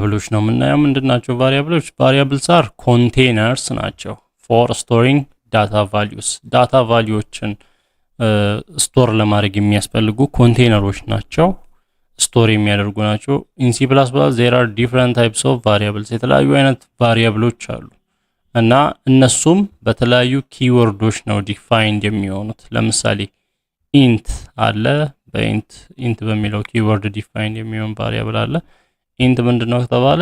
ቫሪያብሎች ነው የምናየው። ምንድናቸው ቫሪያብሎች? ቫሪያብልስ አር ኮንቴነርስ ናቸው ፎር ስቶሪንግ ዳታ ቫልዩስ። ዳታ ቫልዩዎችን ስቶር ለማድረግ የሚያስፈልጉ ኮንቴነሮች ናቸው፣ ስቶር የሚያደርጉ ናቸው። ኢን ሲ ፕላስ ፕላስ ዜር አር ዲፍረንት ታይፕስ ኦፍ ቫሪያብልስ፣ የተለያዩ አይነት ቫሪያብሎች አሉ እና እነሱም በተለያዩ ኪወርዶች ነው ዲፋይንድ የሚሆኑት። ለምሳሌ ኢንት አለ። በኢንት በሚለው ኪወርድ ዲፋይንድ የሚሆን ቫሪያብል አለ። ኢንት ምንድነው ከተባለ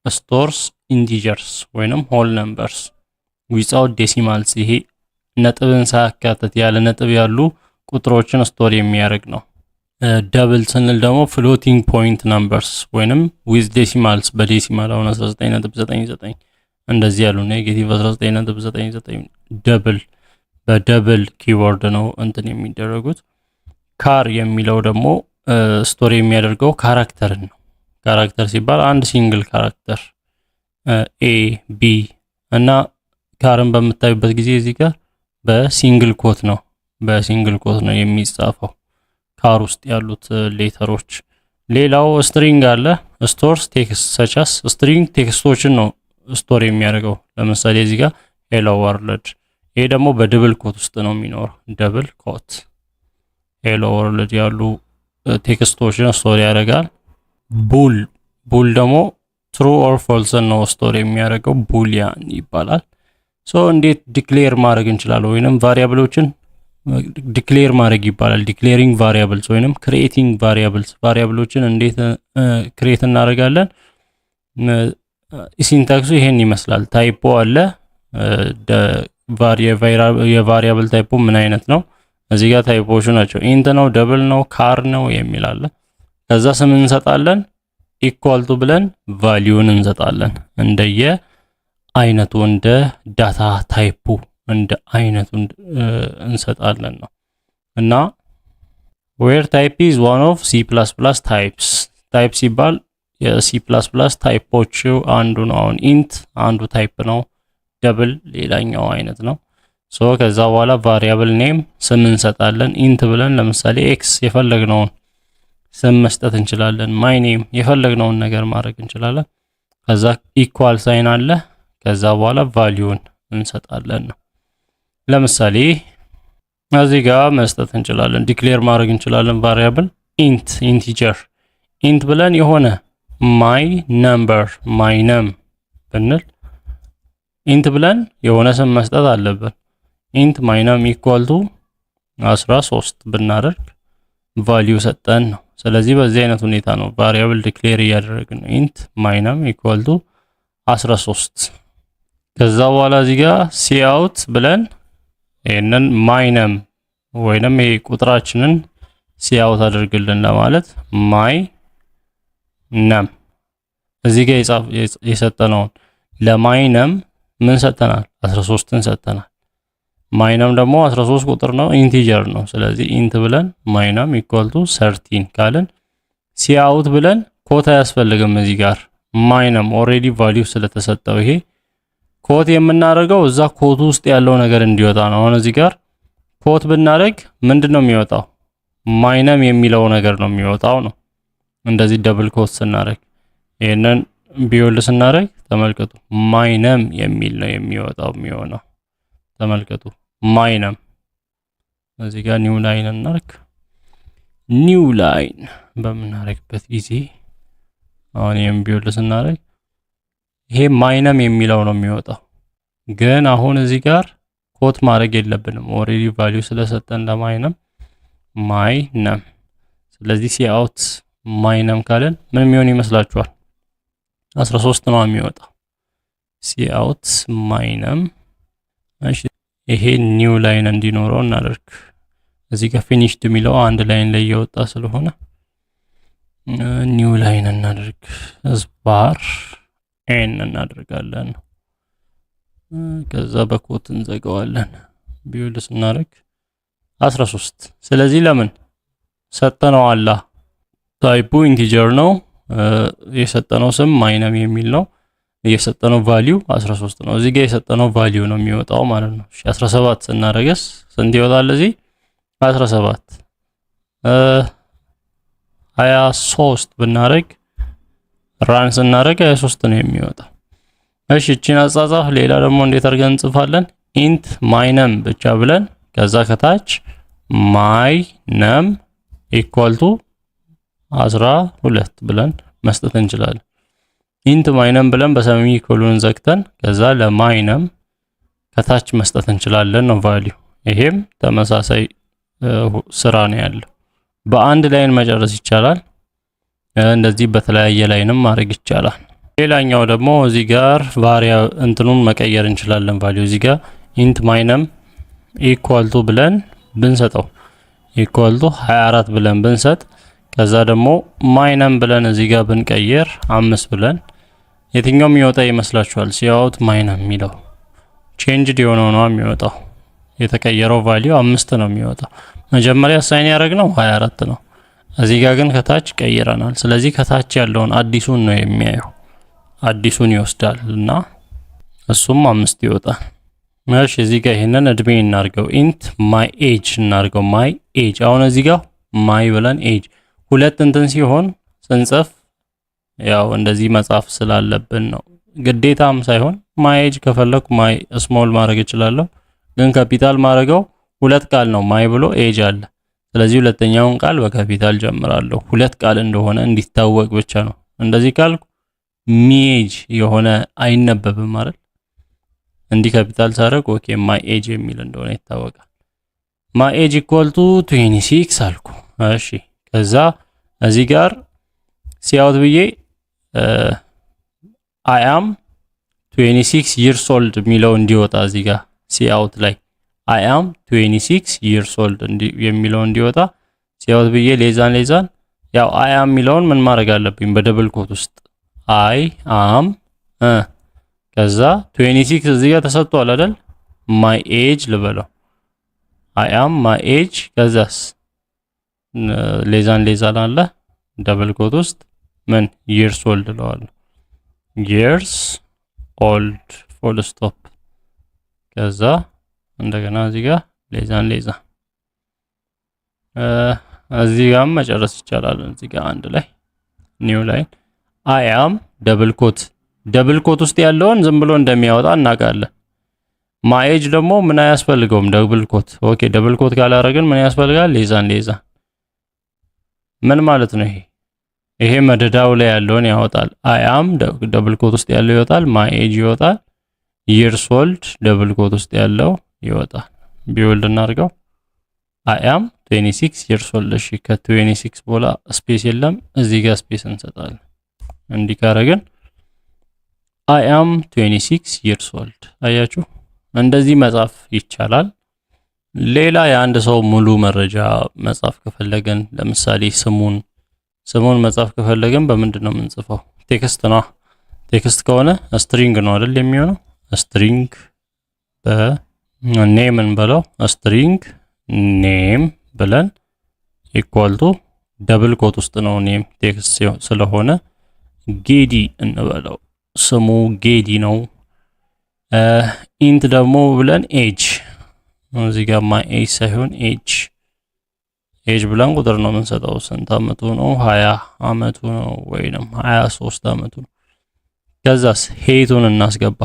ስቶርስ ኢንቲጀርስ ወይንም ሆል ነምበርስ ዊዛውት ዴሲማልስ፣ ይሄ ነጥብን ሳያካትት ያለ ነጥብ ያሉ ቁጥሮችን ስቶር የሚያደርግ ነው። ደብል ስንል ደግሞ ፍሎቲንግ ፖይንት ነምበርስ ወይንም ዊዝ ዴሲማልስ፣ በዴሲማል አሁን 19.99 እንደዚህ ያሉ ኔጌቲቭ 19.99 ደብል በደብል ኪወርድ ነው እንትን የሚደረጉት። ካር የሚለው ደግሞ ስቶሪ የሚያደርገው ካራክተርን ነው። ካራክተር ሲባል አንድ ሲንግል ካራክተር ኤ ቢ እና ካርን በምታዩበት ጊዜ እዚህ ጋር በሲንግል ኮት ነው የሚጻፈው ካር ውስጥ ያሉት ሌተሮች። ሌላው ስትሪንግ አለ። ስቶርስ ቴክስት ሰቻስ ስትሪንግ ቴክስቶችን ነው ስቶር የሚያደርገው። ለምሳሌ እዚህ ጋር ሄሎ ወርልድ፣ ይሄ ደግሞ በደብል ኮት ውስጥ ነው የሚኖረው። ደብል ኮት ሄሎ ወርልድ ያሉ ቴክስቶችን ስቶር ያደርጋል። ቡል ደግሞ ትሩ ኦር ፎልስን ነው ስቶር የሚያደርገው፣ ቡሊያን ይባላል። ሶ እንዴት ዲክሌር ማድረግ እንችላለን ወይንም ቫሪያብሎችን ዲክሌር ማድረግ ይባላል። ዲክሌሪንግ ቫሪያብልስ ወይንም ክሪኤቲንግ ቫሪያብልስ፣ ቫሪያብሎችን እንዴት ክሪኤት እናደርጋለን? ሲንታክሱ ይሄን ይመስላል። ታይፖ አለ። የቫሪያብል ታይፖ ምን አይነት ነው? እዚህ ጋር ታይፖቹ ናቸው። ኢንት ነው፣ ደብል ነው፣ ካር ነው የሚል አለ። ከዛ ስም እንሰጣለን፣ ኢኳል ቱ ብለን ቫልዩን እንሰጣለን። እንደየ አይነቱ እንደ ዳታ ታይፑ እንደ አይነቱ እንሰጣለን ነው። እና ዌር ታይፕ ኢዝ ዋን ኦፍ ሲ ፕላስ ፕላስ ታይፕስ። ታይፕ ሲባል የሲ ፕላስ ፕላስ ታይፖቹ አንዱ ነው። አሁን ኢንት አንዱ ታይፕ ነው፣ ደብል ሌላኛው አይነት ነው። ሶ ከዛ በኋላ ቫሪያብል ኔም ስም እንሰጣለን። ኢንት ብለን ለምሳሌ ኤክስ የፈለግነውን ስም መስጠት እንችላለን። ማይ ኔም የፈለግነውን ነገር ማድረግ እንችላለን። ከዛ ኢኳል ሳይን አለ። ከዛ በኋላ ቫልዩን እንሰጣለን ነው። ለምሳሌ እዚህ ጋር መስጠት እንችላለን፣ ዲክሌር ማድረግ እንችላለን ቫሪያብል ኢንቲጀር ኢንት ብለን የሆነ ማይ ነምበር ማይ ነም ብንል ኢንት ብለን የሆነ ስም መስጠት አለብን። ኢንት ማይ ነም ኢኳል ቱ 13 ብናደርግ ቫልዩ ሰጠን ነው። ስለዚህ በዚህ አይነት ሁኔታ ነው ቫሪያብል ዲክሌር እያደረግን ነው። ኢንት ማይ ነም ኢኳል ቱ 13። ከዛ በኋላ እዚህ ጋር ሲአውት ብለን ይሄንን ማይ ነም ወይንም ይሄ ቁጥራችንን ሲአውት አድርግልን ለማለት ማይ ነም እዚህ ጋር የሰጠነውን ለማይ ነም ምን ሰጠናል? 13ን ሰጠናል። ማይ ነም ደግሞ 13 ቁጥር ነው፣ ኢንቲጀር ነው። ስለዚህ ኢንት ብለን ማይ ነም ኢኳል ቱ 13 ካልን ሲአውት ብለን ኮት አያስፈልግም። እዚህ ጋር ማይ ነም ኦሬዲ ቫልዩ ስለተሰጠው ይሄ ኮት የምናደርገው እዛ ኮት ውስጥ ያለው ነገር እንዲወጣ ነው። አሁን እዚህ ጋር ኮት ብናደርግ ምንድነው የሚወጣው? ማይ ነም የሚለው ነገር ነው የሚወጣው ነው። እንደዚህ ደብል ኮት ስናደርግ ይሄንን ቢውል ስናደርግ ተመልከቱ፣ ማይ ነም የሚል ነው የሚወጣው የሚሆነው። ተመልከቱ ማይ ነም። እዚህ ጋር ኒው ላይን እናርክ። ኒው ላይን በምናደርግበት ጊዜ አሁን ይሄን ቢውል ስናደርግ ይሄ ማይ ነም የሚለው ነው የሚወጣው። ግን አሁን እዚህ ጋር ኮት ማድረግ የለብንም ኦሬዲ ቫልዩ ስለሰጠን ለማይ ነም ማይ ነም። ስለዚህ ሲአውት ማይ ነም ካለን ምን የሚሆን ይመስላችኋል? 13 ነው የሚወጣው። ሲአውት ማይ ነም። እሺ ይሄ ኒው ላይን እንዲኖረው እናደርግ። እዚህ ጋር ፊኒሽድ የሚለው አንድ ላይን ላይ እየወጣ ስለሆነ ኒው ላይን እናደርግ። ስባር ኤን እናደርጋለን። ከዛ በኮት እንዘጋዋለን። ቢውል ስናደርግ 13። ስለዚህ ለምን ሰጠነው? አላ ታይፑ ኢንቲጀር ነው። የሰጠነው ስም ማይ ነም የሚል ነው። የሰጠነው ቫልዩ 13 ነው። እዚህ ጋር የሰጠነው ቫልዩ ነው የሚወጣው ማለት ነው። እሺ 17 ስናደርግስ ስንት ይወጣል? እዚህ 17 23 ብናደርግ ራን ስናደርግ 23 ነው የሚወጣው። እሺ እቺን አጻጻፍ ሌላ ደግሞ እንዴት አድርገን እንጽፋለን? ኢንት ማይነም ብቻ ብለን ከዛ ከታች ማይ ነም ኢኳል ቱ 12 ብለን መስጠት እንችላለን። ኢንት ማይነም ብለን በሰሚ ኮሎን ዘግተን ከዛ ለማይነም ከታች መስጠት እንችላለን ነው ቫልዩ። ይሄም ተመሳሳይ ስራ ነው ያለው። በአንድ ላይን መጨረስ ይቻላል። እንደዚህ በተለያየ ላይንም ማድረግ ይቻላል። ሌላኛው ደግሞ እዚህ ጋር ቫሪያ እንትኑን መቀየር እንችላለን። ቫልዩ እዚህ ጋር ኢንት ማይነም ኢኳል ቱ ብለን ብንሰጠው ኢኳል ቱ 24 ብለን ብንሰጥ ከዛ ደግሞ ማይነም ብለን እዚህ ጋር ብንቀይር 5 ብለን የትኛው የሚወጣ ይመስላችኋል? ሲአውት ማይነም የሚለው ቼንጅድ የሆነው ነው የሚወጣው። የተቀየረው ቫልዩ 5 ነው የሚወጣው። መጀመሪያ ሳይን ያደረግነው 24 ነው። እዚህ ጋር ግን ከታች ቀይረናል። ስለዚህ ከታች ያለውን አዲሱን ነው የሚያየው። አዲሱን ይወስዳል እና እሱም 5 ይወጣል። እሺ እዚህ ጋር ይሄንን እድሜ እናርገው። ኢንት ማይ ኤጅ እናርገው። ማይ ኤጅ አሁን እዚህ ጋር ማይ ብለን ኤጅ ሁለት እንትን ሲሆን ስንጽፍ ያው እንደዚህ መጻፍ ስላለብን ነው። ግዴታም ሳይሆን ማይ ኤጅ ከፈለኩ ማይ ስሞል ማድረግ እችላለሁ። ግን ካፒታል ማድረገው ሁለት ቃል ነው። ማይ ብሎ ኤጅ አለ። ስለዚህ ሁለተኛውን ቃል በካፒታል ጀምራለሁ። ሁለት ቃል እንደሆነ እንዲታወቅ ብቻ ነው። እንደዚህ ካልኩ ሚኤጅ የሆነ አይነበብም አይደል? እንዲህ ካፒታል ሳደርግ ኦኬ ማይ ኤጅ የሚል እንደሆነ ይታወቃል። ማይ ኤጅ ኢኳል ቱ 26 አልኩ። እሺ ከዛ እዚህ ጋር ሲአውት ብዬ አይ አም 26 years old የሚለው እንዲወጣ እዚህ ጋር ሲአውት ላይ አይ አም 26 years old የሚለው እንዲወጣ ሲአውት ብዬ ሌዛን ያው አይ አም የሚለውን ምን ማድረግ አለብኝ? በደብል ኮት ውስጥ አይ አም ከዛ 26 እዚህ ጋር ተሰጥቷል አይደል? ማይ ኤጅ ልበለው። አይ አም ማይ ኤጅ ከዛስ ሌዛን አለ ደብል ኮት ውስጥ ምን years old ለዋል years old full stop ከዛ እንደገና እዚህ ጋር ሌዛን እዚህ ጋር መጨረስ ይቻላል። እዚህ ጋር አንድ ላይ ኒው ላይን አይ አም ደብል ኮት ውስጥ ያለውን ዝም ብሎ እንደሚያወጣ እናውቃለን። ማይ ኤጅ ደግሞ ምን አያስፈልገውም ደብል ኮት። ኦኬ ደብል ኮት ካላረግን ምን ያስፈልጋል? ሌዛን ምን ማለት ነው? ይሄ መደዳው ላይ ያለውን ያወጣል። አይ አም ደብል ኮት ውስጥ ያለው ይወጣል። ማይ ኤጅ ይወጣል። years old ደብል ኮት ውስጥ ያለው ይወጣል። ቢውልድ እናድርገው። አይ አም 26 years old። እሺ ከ26 በኋላ ስፔስ የለም። እዚህ ጋር ስፔስ እንሰጣለን። እንዲህ ካረግን አይ አም 26 years old። አያችሁ እንደዚህ መጻፍ ይቻላል። ሌላ የአንድ ሰው ሙሉ መረጃ መጻፍ ከፈለገን ለምሳሌ ስሙን መጻፍ ከፈለገን በምንድን ነው የምንጽፈው? ቴክስት ነው። ቴክስት ከሆነ ስትሪንግ ነው አይደል የሚሆነው? ስትሪንግ በኔም እንበለው። ስትሪንግ ኔም ብለን ኢኳል ቱ ደብል ኮት ውስጥ ነው ኔም ቴክስት ስለሆነ ጌዲ እንበለው። ስሙ ጌዲ ነው። ኢንት ደግሞ ብለን ኤጅ እዚህ ጋር ማይ ኤጅ ሳይሆን ኤጅ ብለን ቁጥር ነው የምንሰጠው። ስንት አመቱ ነው? 20 አመቱ ነው ወይንም 23 አመቱ ነው። ከዛስ ሄቱን እናስገባ።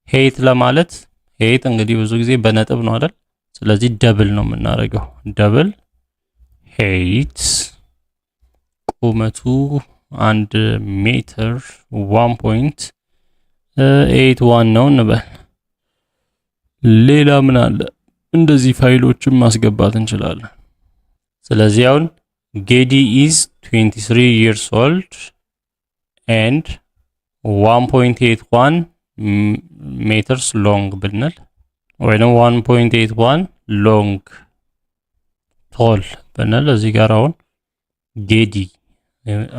ሄት ለማለት ሄት እንግዲህ ብዙ ጊዜ በነጥብ ነው አይደል? ስለዚህ ደብል ነው የምናደርገው። ደብል ሄት ቁመቱ 1 ሜትር 1.81 ነው እንበል። ሌላ ምን አለ? እንደዚህ ፋይሎችን ማስገባት እንችላለን። ስለዚህ አሁን ጌዲ is 23 years old and 1.81 meters long ብንል ወይንም 1.81 long tall ብንል እዚህ ጋር አሁን ጌዲ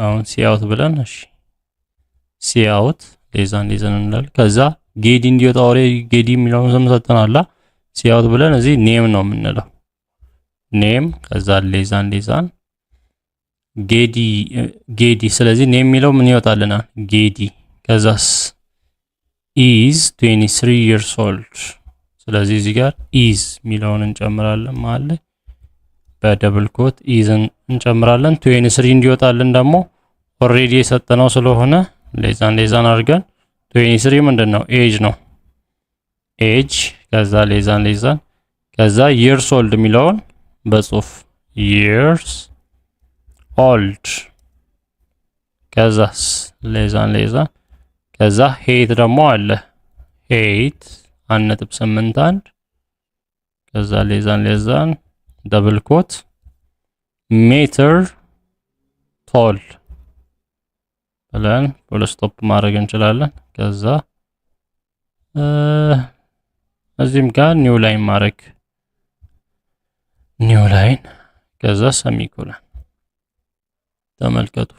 አሁን ሲአውት ብለን እሺ ሲአውት ሌዛን እንላለን። ከዛ ጌዲ እንዲወጣ ወሬ ጌዲ የሚለውን ስም ሰጥተናል። ሲአውት ብለን እዚህ ኔም ነው የምንለው። ኔም ከዛ ሌዛን ጌዲ ስለዚህ ኔም የሚለው ምን ይወጣልናል? ጌዲ ከዛስ is 23 years old። ስለዚህ እዚህ ጋር is የሚለውን እንጨምራለን ማለት ላይ በደብል ኮት ኢዝን እንጨምራለን። 23 እንዲወጣልን ደግሞ ኦሬዲ የሰጠነው ስለሆነ ሌዛን አድርገን 23 ምንድነው ኤጅ ነው። ኤጅ ከዛ ሌዛን ከዛ years old የሚለውን በጽሁፍ years old ከዛስ ሌዛን ከዛ height ደግሞ አለ height 1.81 ከዛ ሌዛን ደብል ኮት ሜትር ቶል ብለን ፉል ስቶፕ ማድረግ እንችላለን። ከዛ እዚህም ጋር ኒው ላይን ማድረግ ከዛ ሰሚኮለን ተመልከቱ።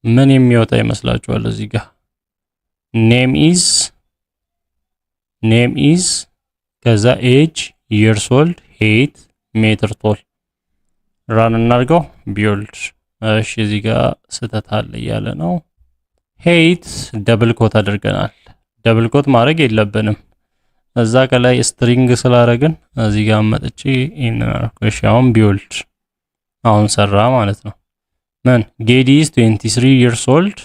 ምን የሚወጣ ይመስላችኋል? እዚህ ጋር ኔም ኢዝ ከዛ ኤጅ years old height ሜትር ቶል ራን እናድርገው ቢውልድ። እሺ እዚህ ጋር ስህተት አለ እያለ ነው። height ደብል ኮት አድርገናል። ደብል ኮት ማድረግ የለብንም እዛ ከላይ ስትሪንግ ስላደረግን እዚህ ጋር መጥቼ እሺ አሁን ቢውልድ አሁን ሰራ ማለት ነው። ምን ጌዲ is 23 years old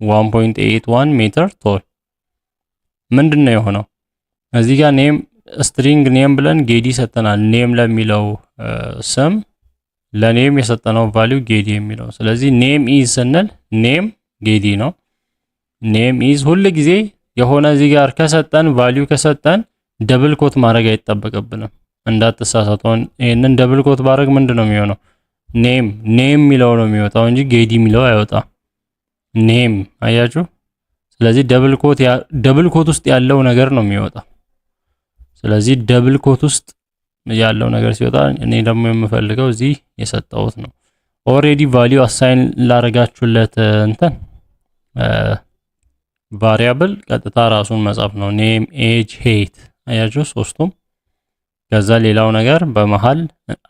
1.81 ሜትር ቶል ምንድነው የሆነው? እዚህ ጋር ኔም ስትሪንግ ኔም ብለን ጌዲ ሰጠናል። ኔም ለሚለው ስም ለኔም የሰጠነው ቫልዩ ጌዲ የሚለው ስለዚህ ኔም ኢዝ ስንል ኔም ጌዲ ነው። ኔም ኢዝ ሁሉ ጊዜ የሆነ እዚህ ጋር ከሰጠን ቫልዩ ከሰጠን ደብል ኮት ማድረግ አይጠበቅብንም እንዳትሳሳቱ። ይሄንን ደብል ኮት ባረግ ምንድነው የሚሆነው? ኔም የሚለው ነው የሚወጣው እንጂ ጌዲ የሚለው አይወጣም። ኔም አያችሁ። ስለዚህ ደብል ኮት ውስጥ ያለው ነገር ነው የሚወጣው። ስለዚህ ደብል ኮት ውስጥ ያለው ነገር ሲወጣ እኔ ደግሞ የምፈልገው እዚህ የሰጠሁት ነው። ኦሬዲ ቫልዩ አሳይን ላረጋችሁለት እንትን ቫሪያብል ቀጥታ ራሱን መጻፍ ነው። ኔም ኤጅ height አያችሁ ሶስቱም። ከዛ ሌላው ነገር በመሃል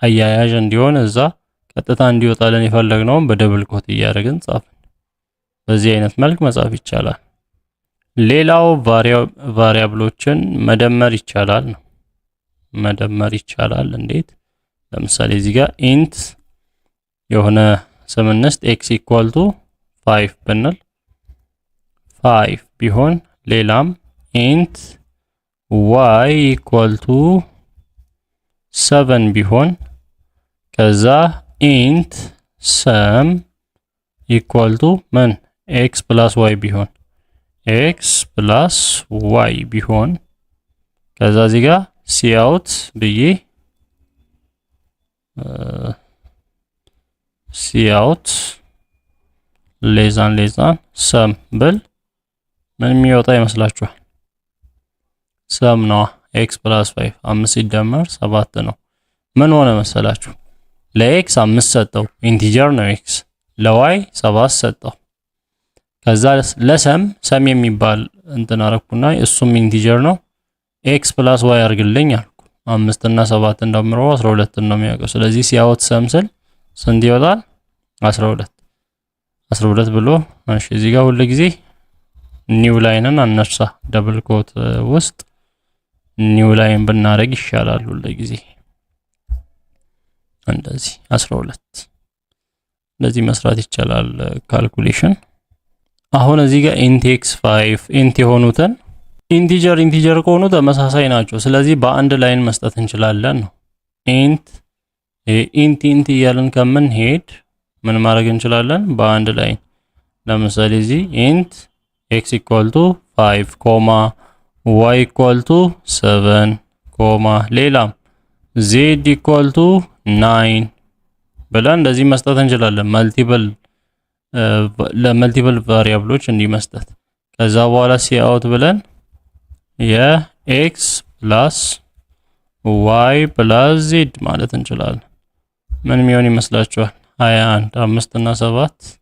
አያያዥ እንዲሆን እዛ ቀጥታ እንዲወጣልን የፈለግነው በደብል ኮት እያደረግን ጻፍን። በዚህ አይነት መልክ መጻፍ ይቻላል። ሌላው ቫሪያብሎችን መደመር ይቻላል ነው። መደመር ይቻላል እንዴት? ለምሳሌ እዚህ ጋር ኢንት የሆነ ስምንስት x equal to 5 ብንል 5 ቢሆን ሌላም ኢንት y equal to 7 ቢሆን ከዛ ኢንት sum equal to ምን x plus y ቢሆን x plus y ቢሆን ከዛ እዚህ ጋር cout ብዬ cout ሌዛን sum ብል ምን የሚወጣ ይመስላችኋል? sum ነው x plus 5 5 ሲደመር 7 ነው። ምን ሆነ መሰላችሁ? ለx 5 ሰጠው ኢንቲጀር ነው x፣ ለy 7 ሰጠው። ከዛ ለሰም የሚባል እንትን አረኩና እሱም ኢንቲጀር ነው x plus y አርግልኝ አልኩ። 5 እና 7 እንደምሮ 12 ነው የሚያውቀው። ስለዚህ ሲያወት ሰም ስል ስንት ይወጣል? 12 ብሎ እሺ። እዚህ ጋር ሁሉ ጊዜ ኒው ላይንን አነርሳ ደብል ኮት ውስጥ ኒው ላይን ብናረግ ይሻላል ሁሉ ጊዜ እንደዚህ 12 እንደዚህ መስራት ይቻላል ካልኩሌሽን። አሁን እዚህ ጋር int x5 int የሆኑትን ኢንቲጀር ከሆኑ ተመሳሳይ ናቸው። ስለዚህ በአንድ ላይን መስጠት እንችላለን ነው። ኢንት እያልን ከምን ሄድ ምን ማድረግ እንችላለን? በአንድ ላይን ለምሳሌ እዚህ int x equal to 5 ኮማ y equal to 7 ኮማ ሌላም z equal to 9 ብለን እንደዚህ መስጠት እንችላለን። ለመልቲፕል ቫሪያብሎች እንዲህ መስጠት። ከዛ በኋላ cout ብለን የx plus y plus z ማለት እንችላለን። ምን የሚሆን ይመስላችኋል? 21 5 እና 7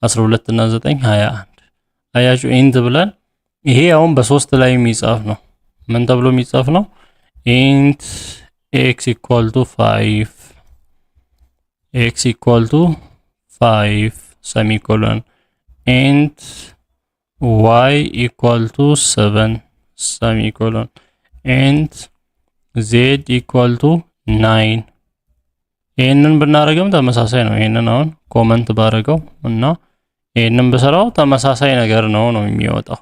12 እና 9 21 አያችሁ። ኢንት ብለን ይሄ አሁን በሶስት ላይ የሚጻፍ ነው። ምን ተብሎ የሚጻፍ ነው? ኢንት x equal to 5 x equal to 5 semicolon int y equal to 7 semicolon int z equal to 9 ይሄንን ብናረግም ተመሳሳይ ነው። ይሄንን አሁን ኮመንት ባረገው እና ይሄንን ብሰራው ተመሳሳይ ነገር ነው የሚወጣው።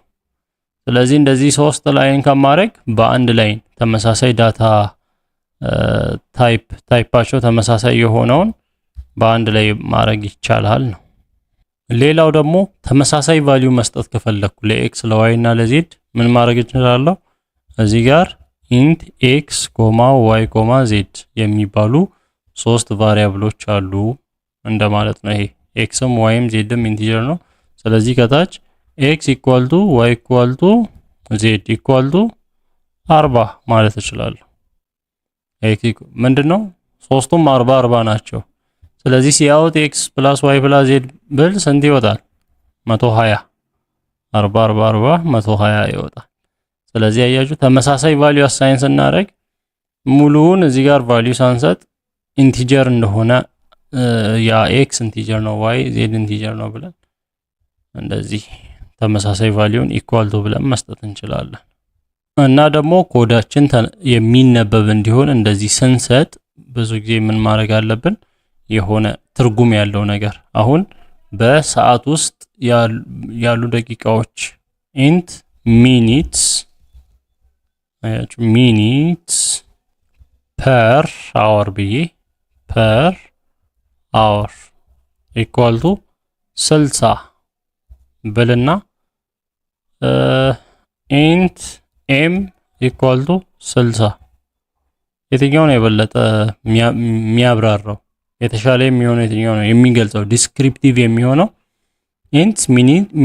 ስለዚህ እንደዚህ 3 ላይን ከማድረግ በአንድ ላይን ተመሳሳይ ዳታ ታይፓቸው ተመሳሳይ የሆነውን በአንድ ላይ ማድረግ ይቻላል ነው። ሌላው ደግሞ ተመሳሳይ ቫልዩ መስጠት ከፈለኩ ለኤክስ ለዋይ እና ለዜድ ምን ማድረግ እችላለሁ? እዚህ ጋር ኢንት ኤክስ ኮማ ዋይ ኮማ ዜድ የሚባሉ 3 ቫሪያብሎች አሉ እንደማለት ነው። ይሄ ኤክስም ዋይም ዜድም ኢንቲጀር ነው። ስለዚህ ከታች ኤክስ ኢኳል ቱ ዋይ ኢኳል ቱ ዜድ ኢኳል ቱ 40 ማለት እችላለሁ። ኤክስ ምንድነው? ሶስቱም 40 ናቸው። ስለዚህ ሲያውት ኤክስ ፕላስ ዋይ ፕላስ ዜድ ብል ስንት ይወጣል? 120 40 40 40 120 ይወጣል። ስለዚህ አያችሁ ተመሳሳይ ቫልዩ አሳይን ስናደርግ ሙሉውን እዚህ ጋር ቫልዩ ሳንሰጥ ኢንቲጀር እንደሆነ ያ ኤክስ ኢንቲጀር ነው ዋይ ዜድ ኢንቲጀር ነው ብለን እንደዚህ ተመሳሳይ ቫልዩን ኢኳል ቱ ብለን መስጠት እንችላለን። እና ደግሞ ኮዳችን የሚነበብ እንዲሆን እንደዚህ ስንሰጥ ብዙ ጊዜ ምን ማድረግ አለብን? የሆነ ትርጉም ያለው ነገር አሁን በሰዓት ውስጥ ያሉ ደቂቃዎች ኢንት ሚኒትስ ፐር አወር ብዬ ፐር አወር ኢኳል ቱ 60 ብልና ኢንት ኤም ኢኳል ቱ 60 የትኛው ነው የበለጠ የሚያብራራው የተሻለ የሚሆነው የትኛው ነው የሚገልጸው ዲስክሪፕቲቭ የሚሆነው ኢንት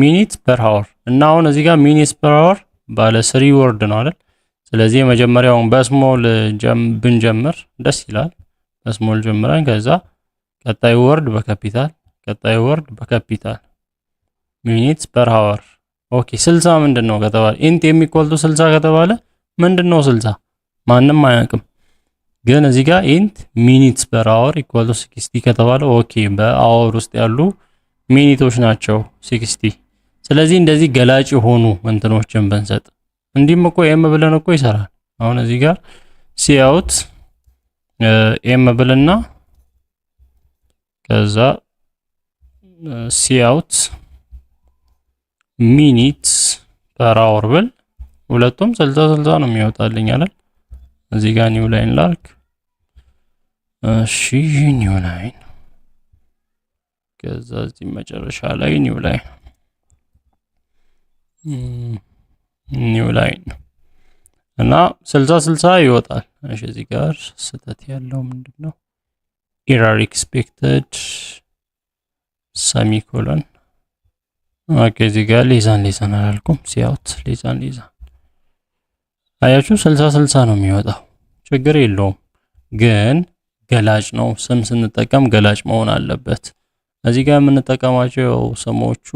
ሚኒት ፐር አወር እና አሁን እዚህ ጋር ሚኒትስ ፐር አወር ባለ 3 ወርድ ነው አይደል? ስለዚህ የመጀመሪያውን በስሞል ብንጀምር ደስ ይላል። በስሞል ጀምረን ከዛ ቀጣይ ወርድ በካፒታል ሚኒትስ ፐር አወር ኦኬ 60 ምንድነው ከተባለ ኢንት የሚቆልቱ 60 ከተባለ ምንድነው 60 ማንም አያውቅም። ግን እዚህ ጋር ኢንት ሚኒትስ ፐር አወር ኢኳል ቱ 60 ከተባለ ኦኬ በአወር ውስጥ ያሉ ሚኒቶች ናቸው 60። ስለዚህ እንደዚህ ገላጭ የሆኑ እንትኖችን ብንሰጥ እንዲህም እኮ ኤም ብለን እኮ ይሰራል። አሁን እዚህ ጋር ሲአውት ኤም ብልና ከዛ ሲአውት ሚኒትስ ፐር አወር ብል ሁለቱም 60 ነው የሚወጣልኝ አይደል? እዚህ ጋር ኒው ላይን ላልክ እሺ ኒው ላይን ከዛ እዚህ መጨረሻ ላይ ኒው ላይን እና 60 ይወጣል። እሺ እዚህ ጋር ስህተት ያለው ምንድነው? ኤረር ኤክስፔክትድ ሰሚኮሎን ኦኬ እዚህ ጋር ሌዛን አላልኩም። ሲያውት ሌዛን አያችሁ 60 ነው የሚወጣው። ችግር የለውም ግን ገላጭ ነው። ስም ስንጠቀም ገላጭ መሆን አለበት። እዚህ ጋር የምንጠቀማቸው ስሞቹ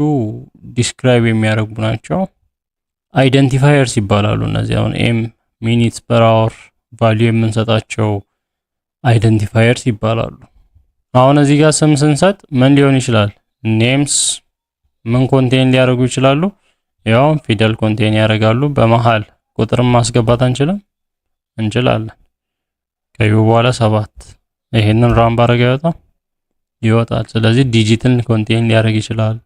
ዲስክራይብ የሚያደርጉ ናቸው። አይደንቲፋየርስ ይባላሉ እነዚህ። አሁን ኤም ሚኒትስ ፐር አወር ቫልዩ የምንሰጣቸው አይደንቲፋየርስ ይባላሉ። አሁን እዚህ ጋር ስም ስንሰጥ ምን ሊሆን ይችላል? ኔምስ ምን ኮንቴን ሊያደርጉ ይችላሉ? ያው ፊደል ኮንቴን ያደርጋሉ። በመሃል ቁጥርም ማስገባት አንችልም? እንችላለን። ከዩ በኋላ 7 ይሄንን ራም ባረጋ ይወጣል። ስለዚህ ዲጂትን ኮንቴን ሊያደርግ ይችላል።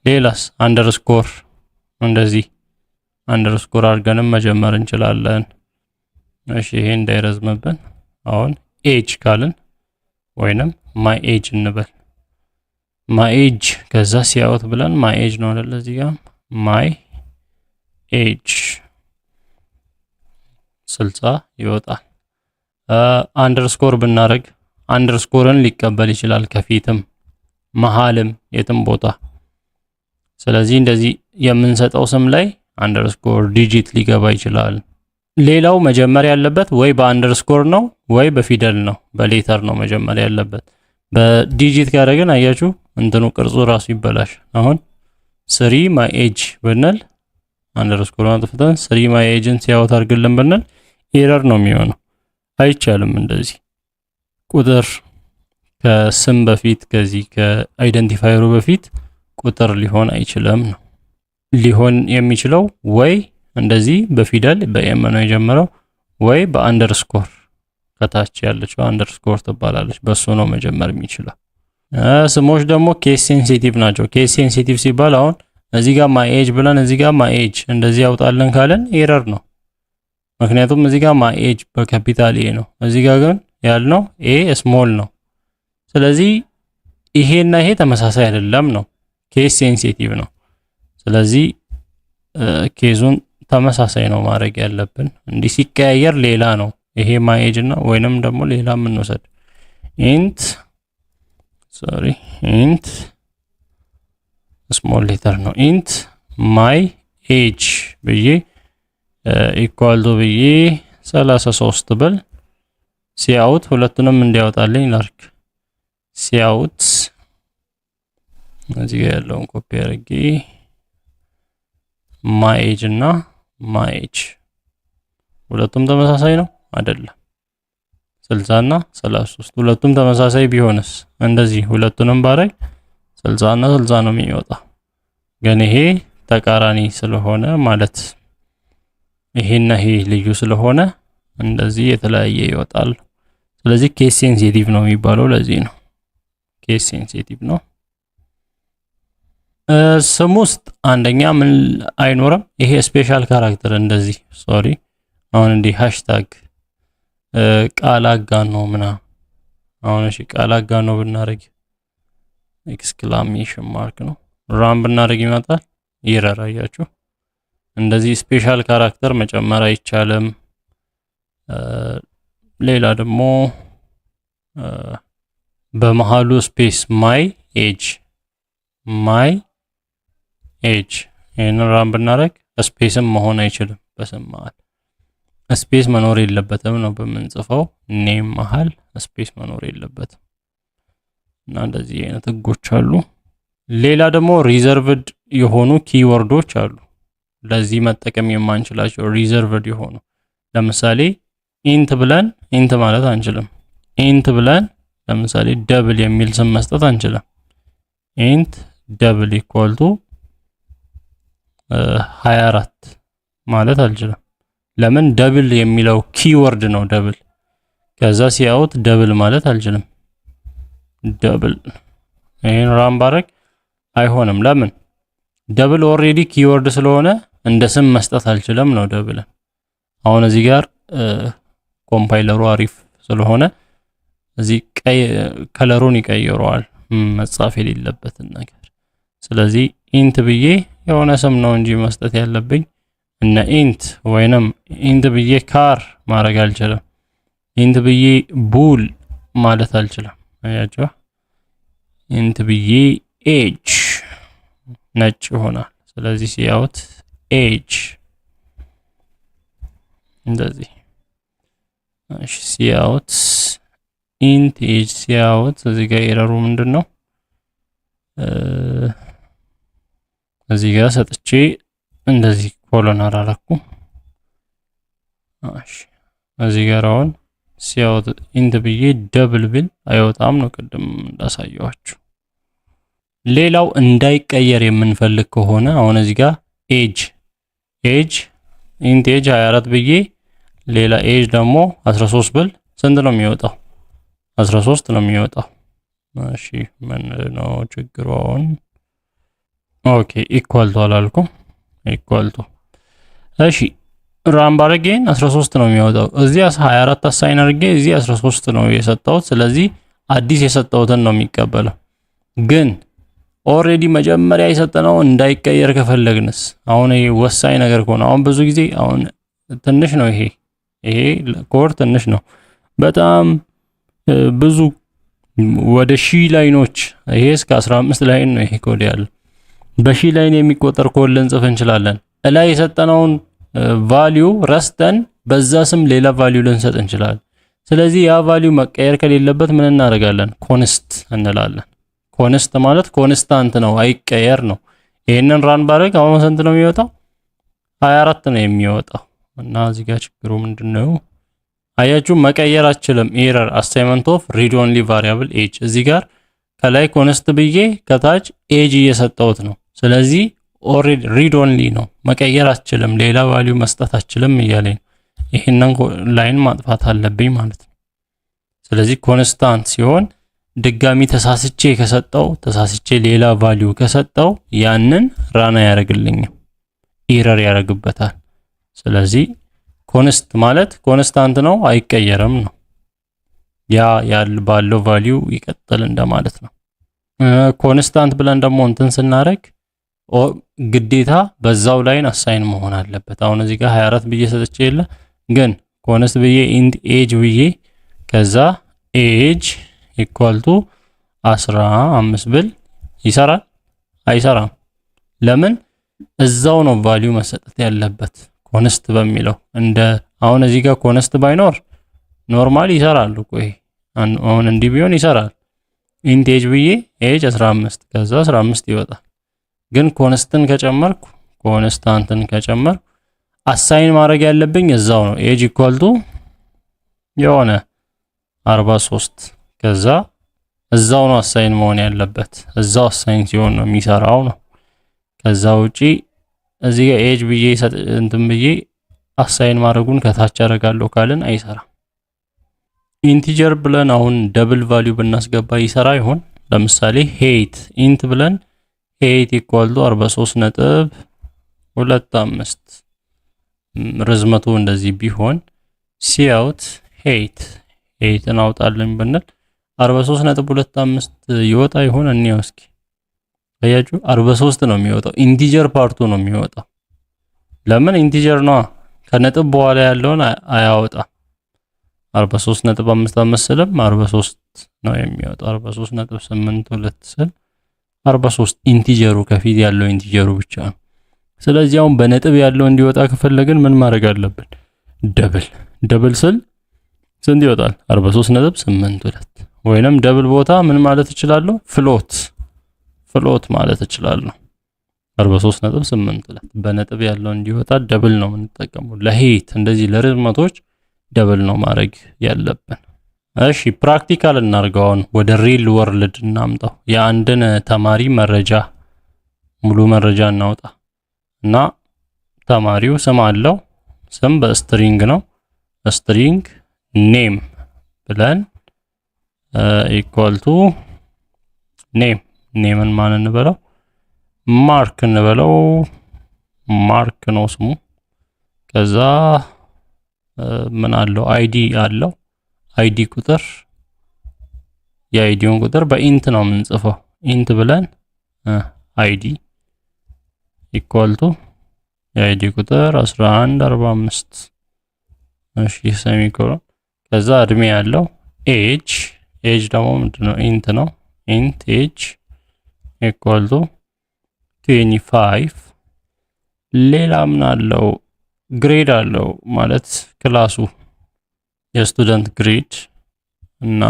ሌላስ አንደርስኮር እንደዚህ አንደርስኮር አድርገንም መጀመር እንችላለን። እሺ ይሄ እንዳይረዝምብን አሁን ኤጅ ካልን ወይንም ማይ ኤጅ እንበል። ማይ ኤጅ ከዛ ሲያውት ብለን ማይ ኤጅ ነው አይደል? እዚህ ጋር ማይ ኤጅ 60 ይወጣል። አንደርስኮር ብናረግ አንደርስኮርን ሊቀበል ይችላል ከፊትም መሃልም የትም ቦታ። ስለዚህ እንደዚህ የምንሰጠው ስም ላይ አንደርስኮር ዲጂት ሊገባ ይችላል። ሌላው መጀመሪያ ያለበት ወይ በአንደርስኮር ነው ወይ በፊደል ነው በሌተር ነው መጀመሪያ ያለበት። በዲጂት ካደረግን አያችሁ እንትኑ ቅርጹ ራሱ ይበላሽ። አሁን 3 ማይ ኤጅ ብንል አንደርስኮር አጥፍተን 3 ማይ ኤጅን ሲያወት አድርግልን ብንል ኤረር ነው የሚሆነው። አይቻልም እንደዚህ ቁጥር ከስም በፊት ከዚህ ከአይደንቲፋየሩ በፊት ቁጥር ሊሆን አይችልም ነው። ሊሆን የሚችለው ወይ እንደዚህ በፊደል በኤም ነው የጀመረው ወይ በአንደርስኮር ከታች ያለችው አንደርስኮር ትባላለች። በሱ ነው መጀመር የሚችለው። ስሞች ደግሞ ኬስ ሴንሲቲቭ ናቸው። ኬስ ሴንሲቲቭ ሲባል አሁን እዚህ ጋር ማይ ኤጅ ብለን እዚህ ጋር ማይ ኤጅ እንደዚህ ያውጣልን ካለን ኤረር ነው። ምክንያቱም እዚህ ጋር ማይ ኤጅ በካፒታል ኤ ነው፣ እዚህ ጋር ግን ያልነው ኤ ስሞል ነው። ስለዚህ ይሄና ይሄ ተመሳሳይ አይደለም ነው፣ ኬስ ሴንሲቲቭ ነው። ስለዚህ ኬዙን ተመሳሳይ ነው ማድረግ ያለብን። እንዲህ ሲቀያየር ሌላ ነው። ይሄ ማይ ኤጅ እና ወይንም ደግሞ ሌላ ምን ወሰድ ኢንት ስሞል ሌተር ነው። ኢንት ማይ ኤጅ ብዬ ኢኳል ቱ ብዬ 33 ብል ሲአውት ሁለቱንም እንዲያወጣልኝ ላርክ። ሲአውት እዚህ ጋር ያለውን ኮፒ አድርጌ ማይ ኤጅ እና ማይ ኤጅ ሁለቱም ተመሳሳይ ነው አይደለም? 60 እና 33 ሁለቱም ተመሳሳይ ቢሆንስ እንደዚህ ሁለቱንም ባረግ 60 እና 60 ነው የሚወጣው። ግን ይሄ ተቃራኒ ስለሆነ ማለት ይሄና ይሄ ልዩ ስለሆነ እንደዚህ የተለያየ ይወጣል። ስለዚህ ኬስ ሴንሲቲቭ ነው የሚባለው ለዚህ ነው። ኬስ ሴንሲቲቭ ነው። ስም ውስጥ አንደኛ ምን አይኖርም፣ ይሄ ስፔሻል ካራክተር እንደዚህ ሶሪ አሁን እንዲህ ሃሽታግ ቃል አጋኖ ምናምን አሁን እሺ ቃል አጋኖ ብናረግ ኤክስክላሜሽን ማርክ ነው ራም ብናረግ ይመጣል። ይራራያችሁ እንደዚህ ስፔሻል ካራክተር መጨመር አይቻልም። ሌላ ደግሞ በመሃሉ ስፔስ ማይ ኤጅ ይሄን ራም ብናረግ ስፔስም መሆን አይችልም። በስም መሃል ስፔስ መኖር የለበትም ነው በምንጽፈው ኔም መሃል ስፔስ መኖር የለበትም። እና እንደዚህ አይነት ህጎች አሉ። ሌላ ደግሞ ሪዘርቭድ የሆኑ ኪወርዶች አሉ ለዚህ መጠቀም የማንችላቸው ሪዘርቭድ የሆኑ ለምሳሌ ኢንት ብለን ኢንት ማለት አንችልም። ኢንት ብለን ለምሳሌ ደብል የሚል ስም መስጠት አንችልም። ኢንት ደብል ኢኳል ቱ 24 ማለት አልችልም። ለምን ደብል የሚለው ኪወርድ ነው ደብል። ከዛ ሲያውት ደብል ማለት አልችልም። ደብል ይሄን ራም ባረግ አይሆንም። ለምን ደብል ኦሬዲ ኪወርድ ስለሆነ እንደ ስም መስጠት አልችልም ነው ደብል። አሁን እዚህ ጋር ኮምፓይለሩ አሪፍ ስለሆነ እዚህ ቀይ ከለሩን ይቀይረዋል መጻፍ የሌለበትን ነገር። ስለዚህ ኢንት ብዬ የሆነ ስም ነው እንጂ መስጠት ያለብኝ እና ኢንት ወይንም ኢንት ብዬ ካር ማድረግ አልችልም። ኢንት ብዬ ቡል ማለት አልችልም። አያችሁ ኢንት ብዬ ኤጅ ነጭ ይሆናል። ስለዚህ ሲያውት ኤጅ እንደዚህ እሺ ሲያውት ኢንት ኤጅ ሲያውት እዚህ ጋር ኤረሩ ምንድነው? እዚህ ጋር ሰጥቼ እንደዚህ ኮሎን አላረኩም። እሺ እዚህ ጋር አሁን ሲያውት ኢንት ብዬ ደብል ብል አይወጣም ነው ቅድም እንዳሳየዋችሁ። ሌላው እንዳይቀየር የምንፈልግ ከሆነ አሁን እዚህ ጋር ኤጅ ኢንት ኤጅ 24 ብዬ ሌላ ኤጅ ደግሞ 13 ብል ስንት ነው የሚወጣው? 13 ነው የሚወጣው። እሺ ምን ነው ችግሩ? አሁን ኦኬ ኢኳል ቱ አላልኩም። ኢኳል ቱ እሺ ራም ባረጌን 13 ነው የሚወጣው። እዚህ 24 አሳይን አድርጌ እዚህ 13 ነው የሰጠሁት። ስለዚህ አዲስ የሰጠሁትን ነው የሚቀበለው። ግን ኦሬዲ መጀመሪያ የሰጠነው እንዳይቀየር ከፈለግንስ አሁን ይሄ ወሳኝ ነገር ከሆነ አሁን ብዙ ጊዜ አሁን ትንሽ ነው ይሄ ኮድ ትንሽ ነው በጣም ብዙ ወደ 1000 ላይኖች ይሄ እስከ 15 ላይን ነው ይሄ ኮድ ያለው። በሺህ ላይን የሚቆጠር ኮድ ልንጽፍ እንችላለን። እላይ የሰጠነውን ቫልዩ ረስተን በዛ ስም ሌላ ቫልዩ ልንሰጥ እንችላለን። ስለዚህ ያ ቫልዩ መቀየር ከሌለበት ምን እናደርጋለን? ኮንስት እንላለን። ኮንስት ማለት ኮንስታንት ነው አይቀየር ነው። ይሄንን ራን ባረግ አሁን ስንት ነው የሚወጣው? 24 ነው የሚወጣው። እና እዚህ ጋር ችግሩ ምንድነው? አያችሁ መቀየር አችልም። ኤረር አሳይንመንት ኦፍ ሪድ ኦንሊ ቫሪያብል ኤጅ። እዚህ ጋር ከላይ ኮንስት ብዬ ከታች ኤጅ እየሰጠሁት ነው። ስለዚህ ኦሬዲ ሪድ ኦንሊ ነው መቀየር አችልም፣ ሌላ ቫልዩ መስጠት አችልም እያለኝ ይሄንን ላይን ማጥፋት አለብኝ ማለት ነው። ስለዚህ ኮንስታንት ሲሆን ድጋሚ ተሳስቼ ሌላ ቫልዩ ከሰጠው ያንን ራና ያደርግልኝም ኢረር ያደርግበታል። ስለዚህ ኮንስት ማለት ኮንስታንት ነው፣ አይቀየርም ነው። ያ ባለው ቫልዩ ይቀጥል እንደማለት ነው። ኮንስታንት ብለን ደግሞ እንትን ስናደርግ ግዴታ በዛው ላይን አሳይን መሆን አለበት። አሁን እዚህ ጋር 24 ብዬ ሰጥቼ የለ ግን ኮንስት ብዬ ኢንት ኤጅ ብዬ ከዛ ኤጅ ኢኳል ቱ 15 ብል ይሰራል? አይሰራም። ለምን? እዛው ነው ቫልዩ መሰጠት ያለበት ኮንስት በሚለው። እንደ አሁን እዚህ ጋር ኮንስት ባይኖር ኖርማሊ ይሰራል እኮ ይሄ አሁን እንዲህ ቢሆን ይሰራል። ኢንት ኤጅ ብዬ ኤጅ 15 ከዛ 15 ይወጣል። ግን ኮንስታንትን ከጨመርኩ አሳይን ማድረግ ያለብኝ እዛው ነው። ኤጅ ኢኳል ቱ የሆነ 43 ከዛ እዛው ነው አሳይን መሆን ያለበት። እዛው አሳይን ሲሆን ነው የሚሰራው ነው። ከዛ ውጪ እዚህ ጋር ኤጅ ብዬ እንትን ብዬ አሳይን ማድረጉን ከታች አደርጋለሁ ካልን አይሰራም። ኢንቲጀር ብለን አሁን ደብል ቫልዩ ብናስገባ ይሰራ ይሆን? ለምሳሌ ሄይት ኢንት ብለን ሄይት ኢኳል ቱ 43.25 ርዝመቱ እንደዚህ ቢሆን ሲአውት ሄይትን አውጣልን ብንል 43.25 ይወጣ ይሆን? እንየው እስኪ። አያችሁ 43 ነው የሚወጣው። ኢንቲጀር ፓርቱ ነው የሚወጣው። ለምን? ኢንቲጀር ነው። ከነጥብ በኋላ ያለውን አያወጣም። 43.55 ስልም 43 ነው የሚወጣው። 43.82 ስል 43 ኢንቲጀሩ ከፊት ያለው ኢንቲጀሩ ብቻ ነው። ስለዚህ አሁን በነጥብ ያለው እንዲወጣ ከፈለግን ምን ማድረግ አለብን? ደብል ስል ስንት ይወጣል? 43.82 ወይንም ደብል ቦታ ምን ማለት እችላለሁ? ፍሎት ማለት እችላለሁ። 43.82 በነጥብ ያለው እንዲወጣ ደብል ነው የምንጠቀመው። ለሄት እንደዚህ ለርዝመቶች ደብል ነው ማድረግ ያለብን። እሺ ፕራክቲካል እናርገውን ወደ ሪል ወርልድ እናምጣው። የአንድን ተማሪ ሙሉ መረጃ እናውጣ እና ተማሪው ስም አለው። ስም በስትሪንግ ነው። ስትሪንግ ኔም ብለን ኢኳል ቱ ኔምን ማን እንበለው? ማርክ እንበለው። ማርክ ነው ስሙ። ከዛ ምን አለው? አይዲ አለው። አይዲ ቁጥር የአይዲውን ቁጥር በኢንት ነው የምንጽፈው። ኢንት ብለን አይዲ ኢኳል ቱ የአይዲ ቁጥር 1145 እሺ ሴሚኮሎን። ከዛ እድሜ ያለው ኤጅ ደግሞ ምንድነው? ኢንት ነው። ኢንት ኤጅ ኢኳል ቱ 25 ሌላ ምን አለው? ግሬድ አለው ማለት ክላሱ የስቱደንት ግሬድ እና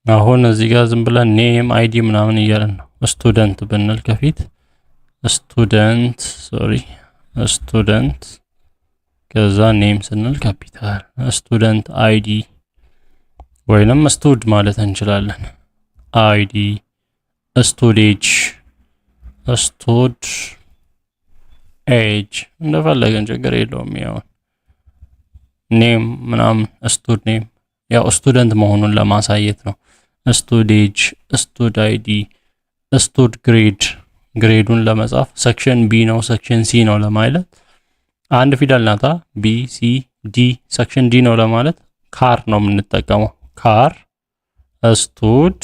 አሁን እዚህ ጋር ዝም ብለን ኔም አይዲ ምናምን እያለን ነው። ስቱደንት ብንል ከፊት ስቱደንት ከዛ ኔም ስንል ካፒታል ስቱደንት አይዲ ወይንም ስቱድ ማለት እንችላለን። አይዲ ስቱድ ኤጅ እንደፈለገን ችግር የለውም። ያው ኔም ምናምን ስቱድ ኔም ያው ስቱደንት መሆኑን ለማሳየት ነው። ስቱድ ኤጅ፣ ስቱድ አይዲ፣ ስቱድ ግሬዱን ለመጻፍ ሰክሽን ቢ ነው ሰክሽን ሲ ነው ለማለት አንድ ፊደል ናታ። ቢ ሲ ዲ ሰክሽን ዲ ነው ለማለት ካር ነው የምንጠቀመው። ካር ስቱድ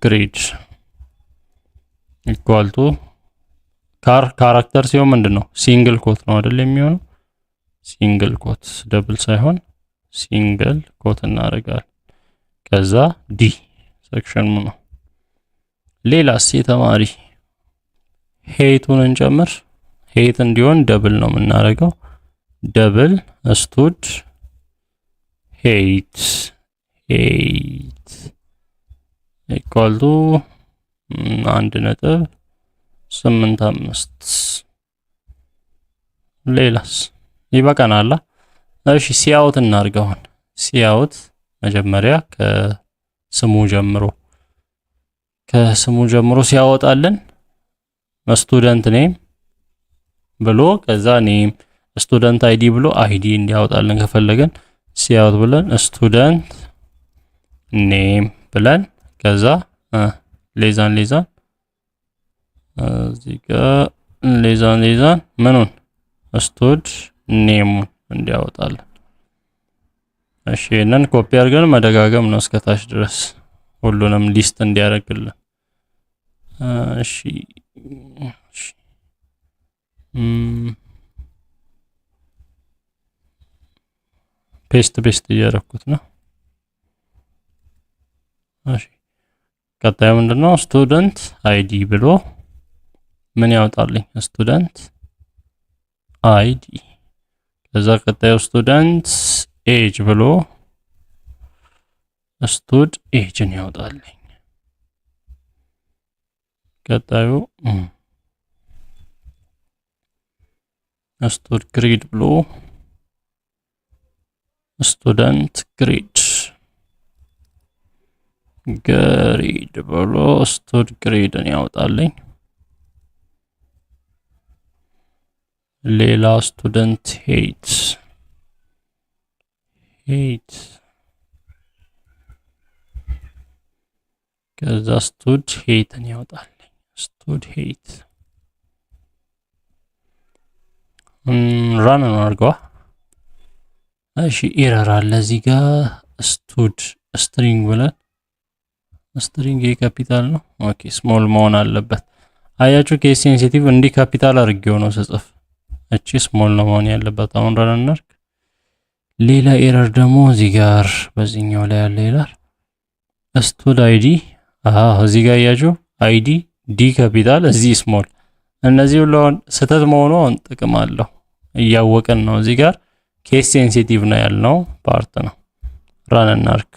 ግሬድ ኢኳል ቱ ካራክተር ሲሆን ምንድነው? ሲንግል ኮት ነው አይደል የሚሆነው? ሲንግል ኮት ደብል ሳይሆን ሲንግል ኮት እናደርጋለን። ከዛ ዲ ሰክሽን ነው። ሌላስ የተማሪ ሄይቱን እንጨምር። ሄይት እንዲሆን ደብል ነው የምናደርገው። ደብል ስቱድ ሄይት ኢኳል ቱ 1.85 ሌላስ ይበቃናል። እሺ ሲአውት እናርገውን። ሲአውት መጀመሪያ ከስሙ ጀምሮ ሲያወጣልን ስቱደንት ኔም ብሎ ከዛ ኔም ስቱደንት አይዲ ብሎ አይዲ እንዲያወጣልን ከፈለገን ሲያውት ብለን ስቱደንት ኔም ብለን ከዛ ሌዛን እዚህ ጋር ሌዛን ምኑን ስቱድ ኔሙን እንዲያወጣለን። እሺ ይሄንን ኮፒ አድርገን መደጋገም ነው እስከታች ድረስ ሁሉንም ሊስት እንዲያደርግልን። እሺ ፔስት እያደረኩት ነው። እሺ ቀጣዩ ምንድነው? ስቱደንት አይዲ ብሎ ምን ያወጣልኝ? ስቱደንት አይዲ። ከዛ ቀጣዩ ስቱደንት ኤጅ ብሎ ስቱድ ኤጅን ያወጣልኝ። ቀጣዩ ስቱድ ግሬድ ብሎ ስቱደንት ግሬድ ብሎ ስቱድ ግሬድን ያወጣልኝ። ሌላ ስቱደንት ሄት ከዛ ስቱድ ሄትን ያወጣልኝ። ስቱድ ሄት ራን አድርገዋ። እሺ ኤረር አለ እዚህ ጋር ስቱድ ስትሪንግ ብለን ስትሪንግ የካፒታል ነው። ኦኬ ስሞል መሆን አለበት። አያችሁ ኬስ ሴንሲቲቭ እንዲህ ካፒታል አድርጌው ነው ስጽፍ፣ እቺ ስሞል ነው መሆን ያለበት። አሁን ራን እናድርግ። ሌላ ኤረር ደግሞ እዚህ ጋር በዚህኛው ላይ ያለ ኤረር ስቱድ አይዲ እዚህ ጋር አያችሁ አይዲ ዲ ካፒታል እዚህ ስሞል። እነዚህ ሁሉ ስህተት መሆኑ ጥቅም አለው እያወቅን ነው። እዚህ ጋር ኬስ ሴንሲቲቭ ነው ያልነው ፓርት ነው። ራን እናድርግ።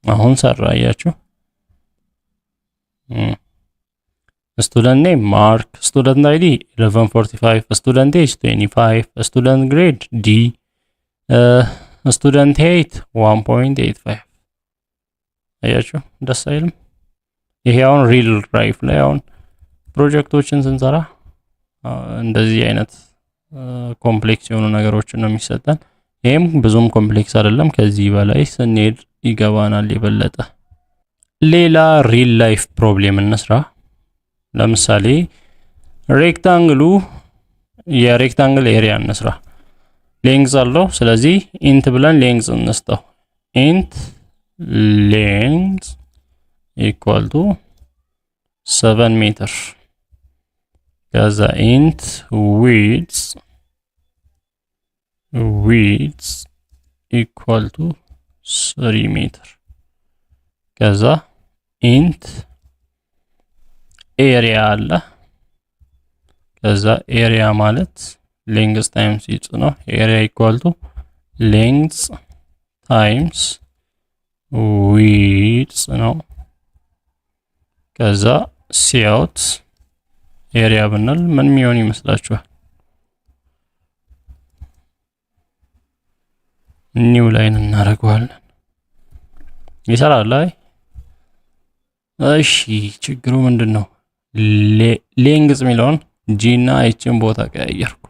አሁን ሰራ አያችሁ። ስቱደንት ኔም ማርክ፣ ስቱደንት አይዲ 1145፣ ስቱደንት ኤጅ 25፣ ስቱደንት ግሬድ ዲ፣ ስቱደንት ሄት 1.85። አያችሁ ደስ አይልም? ይሄ አሁን ሪል ላይፍ ላይ አሁን ፕሮጀክቶችን ስንሰራ እንደዚህ አይነት ኮምፕሌክስ የሆኑ ነገሮችን ነው የሚሰጠን። ይሄም ብዙም ኮምፕሌክስ አይደለም፣ ከዚህ በላይ ስንሄድ ይገባናል የበለጠ። ሌላ ሪል ላይፍ ፕሮብሌም እንስራ። ለምሳሌ ሬክታንግሉ የሬክታንግል ኤሪያ እንስራ። ሌንግዝ አለው። ስለዚህ ኢንት ብለን ሌንግዝ እንስጠው። ኢንት ሌንግዝ ኢኳል ቱ 7 ሜትር። ከዛ ኢንት ዊድዝ ኢኳል ቱ 3 ሜትር። ከዛ ኢንት ኤሪያ አለ። ከዛ ኤሪያ ማለት ሌንግዝ ታይምስ ዊድዝ ነው። ኤሪያ ኢኳል ቱ ሌንግዝ ታይምስ ዊድዝ ነው። ከዛ ሲአውት ኤሪያ ብንል ምን የሚሆን ይመስላችኋል? ኒው ላይን እናደርገዋለን። ይሰራል ላይ። እሺ ችግሩ ምንድነው? ሌንግዝ የሚለውን ጂ እና ኤችን ቦታ ቀያየርኩ።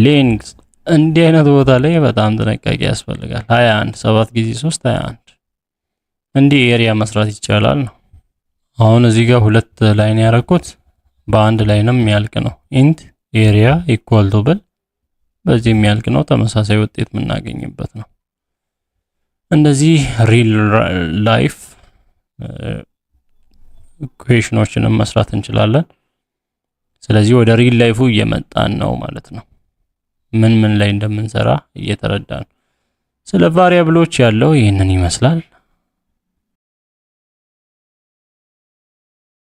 ሌንግዝ እንዲህ አይነት ቦታ ላይ በጣም ጥንቃቄ ያስፈልጋል። 21 7 ጊዜ 3 21 እንዲህ ኤሪያ መስራት ይቻላል ነው። አሁን እዚህ ጋር ሁለት ላይን ያደረኩት በአንድ ላይንም የሚያልቅ ነው። ኢንት ኤሪያ ኢኳል ቱ ብል በዚህ የሚያልቅ ነው። ተመሳሳይ ውጤት የምናገኝበት ነው። እንደዚህ ሪል ላይፍ ኢኩዌሽኖችንም መስራት እንችላለን። ስለዚህ ወደ ሪል ላይፉ እየመጣን ነው ማለት ነው። ምን ላይ እንደምንሰራ እየተረዳን። ስለ ቫሪያብሎች ያለው ይህንን ይመስላል።